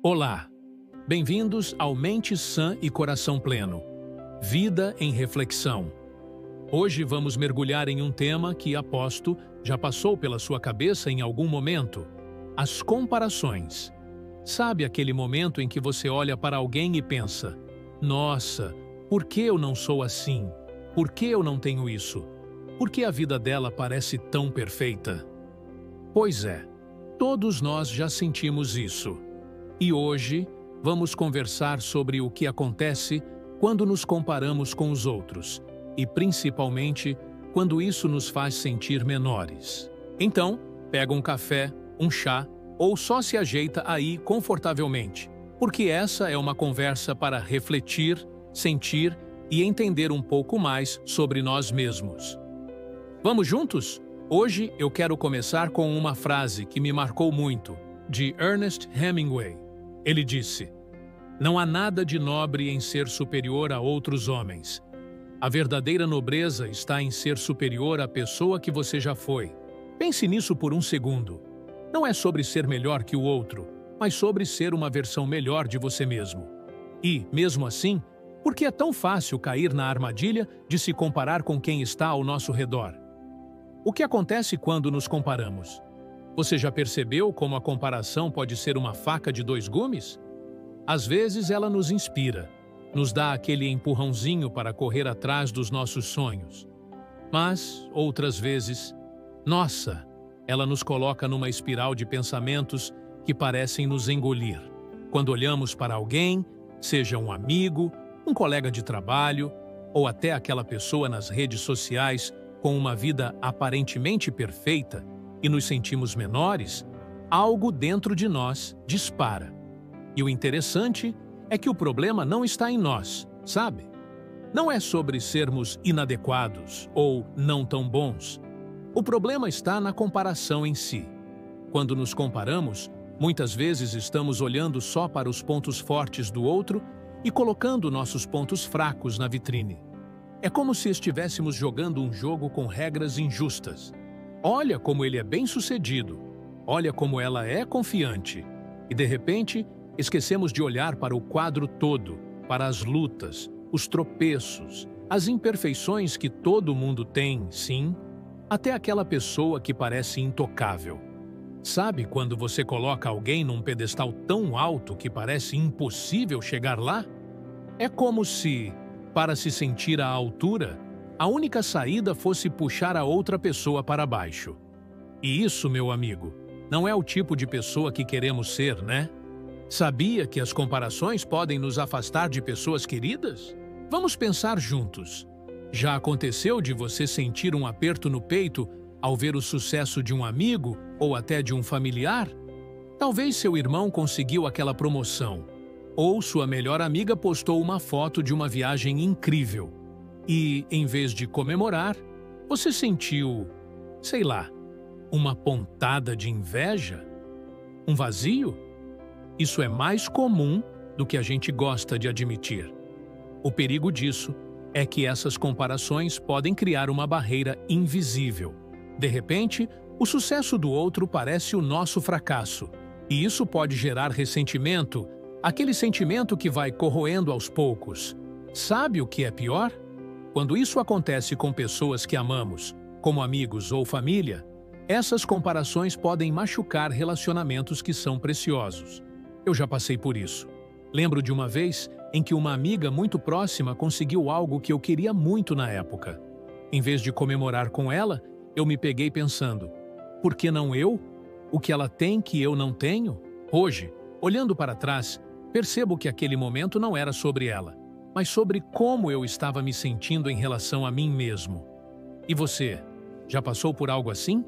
Olá, bem-vindos ao Mente Sã e Coração Pleno. Vida em Reflexão. Hoje vamos mergulhar em um tema que, aposto, já passou pela sua cabeça em algum momento: as comparações. Sabe aquele momento em que você olha para alguém e pensa: nossa, por que eu não sou assim? Por que eu não tenho isso? Por que a vida dela parece tão perfeita? Pois é, todos nós já sentimos isso. E hoje vamos conversar sobre o que acontece quando nos comparamos com os outros e, principalmente, quando isso nos faz sentir menores. Então, pega um café, um chá ou só se ajeita aí confortavelmente, porque essa é uma conversa para refletir, sentir e entender um pouco mais sobre nós mesmos. Vamos juntos? Hoje eu quero começar com uma frase que me marcou muito, de Ernest Hemingway. Ele disse: "Não há nada de nobre em ser superior a outros homens. A verdadeira nobreza está em ser superior à pessoa que você já foi." Pense nisso por um segundo. Não é sobre ser melhor que o outro, mas sobre ser uma versão melhor de você mesmo. E, mesmo assim, por que é tão fácil cair na armadilha de se comparar com quem está ao nosso redor? O que acontece quando nos comparamos? Você já percebeu como a comparação pode ser uma faca de dois gumes? Às vezes ela nos inspira, nos dá aquele empurrãozinho para correr atrás dos nossos sonhos. Mas, outras vezes, nossa, ela nos coloca numa espiral de pensamentos que parecem nos engolir. Quando olhamos para alguém, seja um amigo, um colega de trabalho, ou até aquela pessoa nas redes sociais com uma vida aparentemente perfeita, e nos sentimos menores, algo dentro de nós dispara. E o interessante é que o problema não está em nós, sabe? Não é sobre sermos inadequados ou não tão bons. O problema está na comparação em si. Quando nos comparamos, muitas vezes estamos olhando só para os pontos fortes do outro e colocando nossos pontos fracos na vitrine. É como se estivéssemos jogando um jogo com regras injustas. Olha como ele é bem-sucedido, olha como ela é confiante. E, de repente, esquecemos de olhar para o quadro todo, para as lutas, os tropeços, as imperfeições que todo mundo tem, sim, até aquela pessoa que parece intocável. Sabe quando você coloca alguém num pedestal tão alto que parece impossível chegar lá? É como se, para se sentir à altura, a única saída fosse puxar a outra pessoa para baixo. E isso, meu amigo, não é o tipo de pessoa que queremos ser, né? Sabia que as comparações podem nos afastar de pessoas queridas? Vamos pensar juntos. Já aconteceu de você sentir um aperto no peito ao ver o sucesso de um amigo ou até de um familiar? Talvez seu irmão conseguiu aquela promoção, ou sua melhor amiga postou uma foto de uma viagem incrível. E, em vez de comemorar, você sentiu, sei lá, uma pontada de inveja? Um vazio? Isso é mais comum do que a gente gosta de admitir. O perigo disso é que essas comparações podem criar uma barreira invisível. De repente, o sucesso do outro parece o nosso fracasso, e isso pode gerar ressentimento, aquele sentimento que vai corroendo aos poucos. Sabe o que é pior? Quando isso acontece com pessoas que amamos, como amigos ou família, essas comparações podem machucar relacionamentos que são preciosos. Eu já passei por isso. Lembro de uma vez em que uma amiga muito próxima conseguiu algo que eu queria muito na época. Em vez de comemorar com ela, eu me peguei pensando: por que não eu? O que ela tem que eu não tenho? Hoje, olhando para trás, percebo que aquele momento não era sobre ela, mas sobre como eu estava me sentindo em relação a mim mesmo. E você, já passou por algo assim?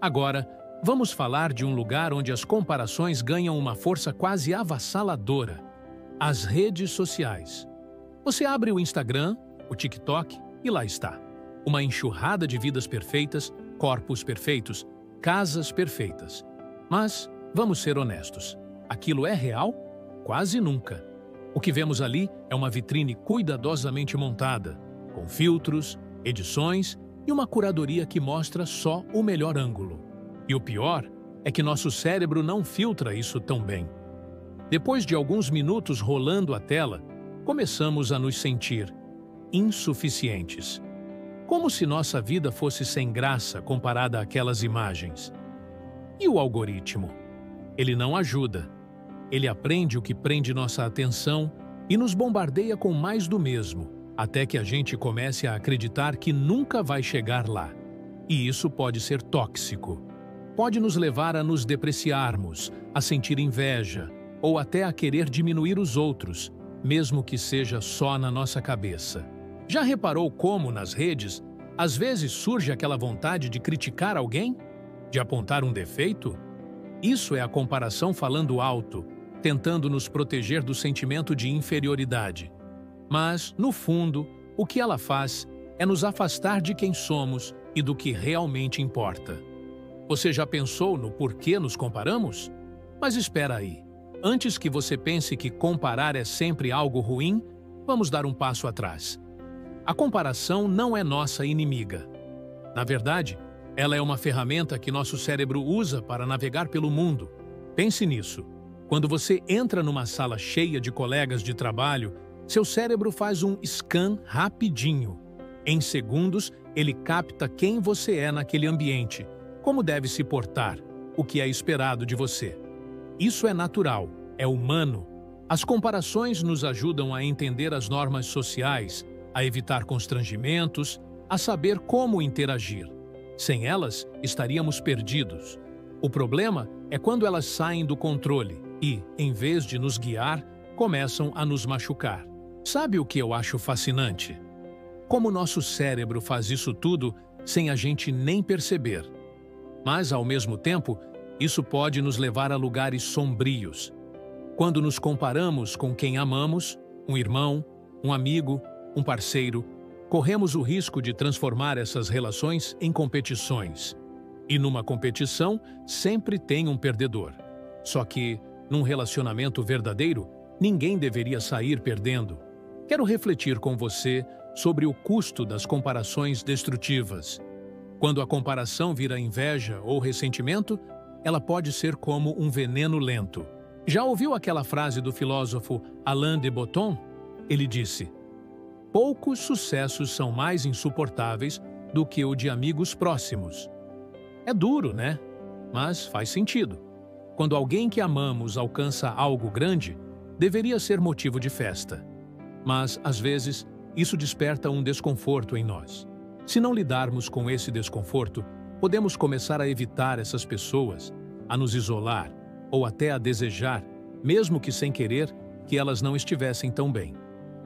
Agora, vamos falar de um lugar onde as comparações ganham uma força quase avassaladora: as redes sociais. Você abre o Instagram, o TikTok, e lá está. Uma enxurrada de vidas perfeitas, corpos perfeitos, casas perfeitas. Mas, vamos ser honestos, aquilo é real? Quase nunca. O que vemos ali é uma vitrine cuidadosamente montada, com filtros, edições e uma curadoria que mostra só o melhor ângulo. E o pior é que nosso cérebro não filtra isso tão bem. Depois de alguns minutos rolando a tela, começamos a nos sentir insuficientes. Como se nossa vida fosse sem graça comparada àquelas imagens. E o algoritmo? Ele não ajuda. Ele aprende o que prende nossa atenção e nos bombardeia com mais do mesmo, até que a gente comece a acreditar que nunca vai chegar lá. E isso pode ser tóxico. Pode nos levar a nos depreciarmos, a sentir inveja, ou até a querer diminuir os outros, mesmo que seja só na nossa cabeça. Já reparou como, nas redes, às vezes surge aquela vontade de criticar alguém? De apontar um defeito? Isso é a comparação falando alto, tentando nos proteger do sentimento de inferioridade. Mas, no fundo, o que ela faz é nos afastar de quem somos e do que realmente importa. Você já pensou no porquê nos comparamos? Mas espera aí. Antes que você pense que comparar é sempre algo ruim, vamos dar um passo atrás. A comparação não é nossa inimiga. Na verdade, ela é uma ferramenta que nosso cérebro usa para navegar pelo mundo. Pense nisso. Quando você entra numa sala cheia de colegas de trabalho, seu cérebro faz um scan rapidinho. Em segundos, ele capta quem você é naquele ambiente, como deve se portar, o que é esperado de você. Isso é natural, é humano. As comparações nos ajudam a entender as normas sociais, a evitar constrangimentos, a saber como interagir. Sem elas, estaríamos perdidos. O problema é quando elas saem do controle e, em vez de nos guiar, começam a nos machucar. Sabe o que eu acho fascinante? Como nosso cérebro faz isso tudo sem a gente nem perceber. Mas, ao mesmo tempo, isso pode nos levar a lugares sombrios. Quando nos comparamos com quem amamos, um irmão, um amigo, um parceiro, corremos o risco de transformar essas relações em competições. E numa competição, sempre tem um perdedor. Só que, num relacionamento verdadeiro, ninguém deveria sair perdendo. Quero refletir com você sobre o custo das comparações destrutivas. Quando a comparação vira inveja ou ressentimento, ela pode ser como um veneno lento. Já ouviu aquela frase do filósofo Alain de Botton? Ele disse: "Poucos sucessos são mais insuportáveis do que o de amigos próximos." É duro, né? Mas faz sentido. Quando alguém que amamos alcança algo grande, deveria ser motivo de festa. Mas, às vezes, isso desperta um desconforto em nós. Se não lidarmos com esse desconforto, podemos começar a evitar essas pessoas, a nos isolar ou até a desejar, mesmo que sem querer, que elas não estivessem tão bem.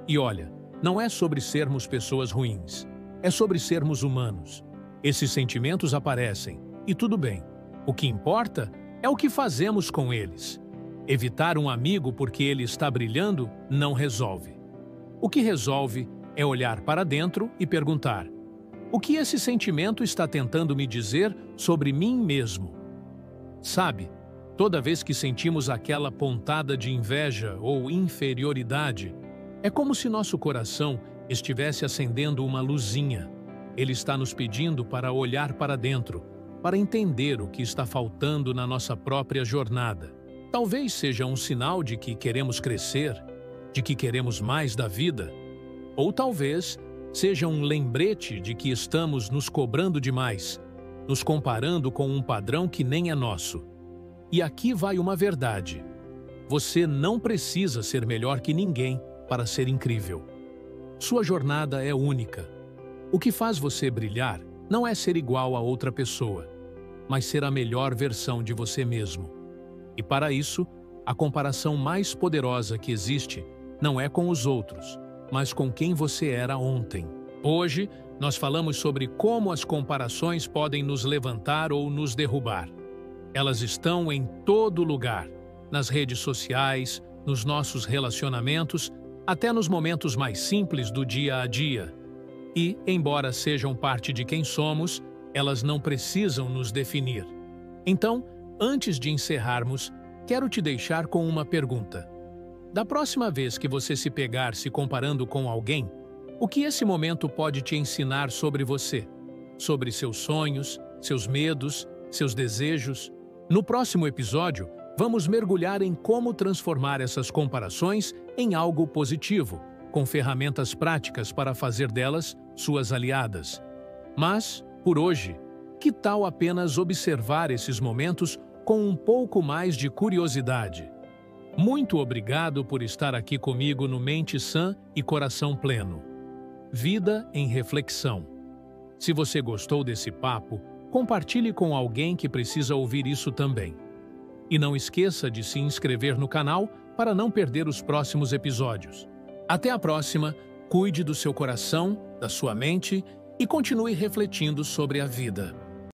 E olha, não é sobre sermos pessoas ruins, é sobre sermos humanos. Esses sentimentos aparecem, e tudo bem. O que importa é o que fazemos com eles. Evitar um amigo porque ele está brilhando não resolve. O que resolve é olhar para dentro e perguntar: o que esse sentimento está tentando me dizer sobre mim mesmo? Sabe, toda vez que sentimos aquela pontada de inveja ou inferioridade, é como se nosso coração estivesse acendendo uma luzinha. Ele está nos pedindo para olhar para dentro, para entender o que está faltando na nossa própria jornada. Talvez seja um sinal de que queremos crescer, de que queremos mais da vida. Ou talvez seja um lembrete de que estamos nos cobrando demais, nos comparando com um padrão que nem é nosso. E aqui vai uma verdade: você não precisa ser melhor que ninguém para ser incrível. Sua jornada é única. O que faz você brilhar não é ser igual a outra pessoa, mas ser a melhor versão de você mesmo. E para isso, a comparação mais poderosa que existe não é com os outros, mas com quem você era ontem. Hoje, nós falamos sobre como as comparações podem nos levantar ou nos derrubar. Elas estão em todo lugar, nas redes sociais, nos nossos relacionamentos, até nos momentos mais simples do dia a dia. E, embora sejam parte de quem somos, elas não precisam nos definir. Então, antes de encerrarmos, quero te deixar com uma pergunta. Da próxima vez que você se pegar se comparando com alguém, o que esse momento pode te ensinar sobre você? Sobre seus sonhos, seus medos, seus desejos? No próximo episódio, vamos mergulhar em como transformar essas comparações em algo positivo, com ferramentas práticas para fazer delas suas aliadas. Mas, por hoje, que tal apenas observar esses momentos com um pouco mais de curiosidade? Muito obrigado por estar aqui comigo no Mente Sã e Coração Pleno. Vida em reflexão. Se você gostou desse papo, compartilhe com alguém que precisa ouvir isso também. E não esqueça de se inscrever no canal para não perder os próximos episódios. Até a próxima, cuide do seu coração, da sua mente e continue refletindo sobre a vida.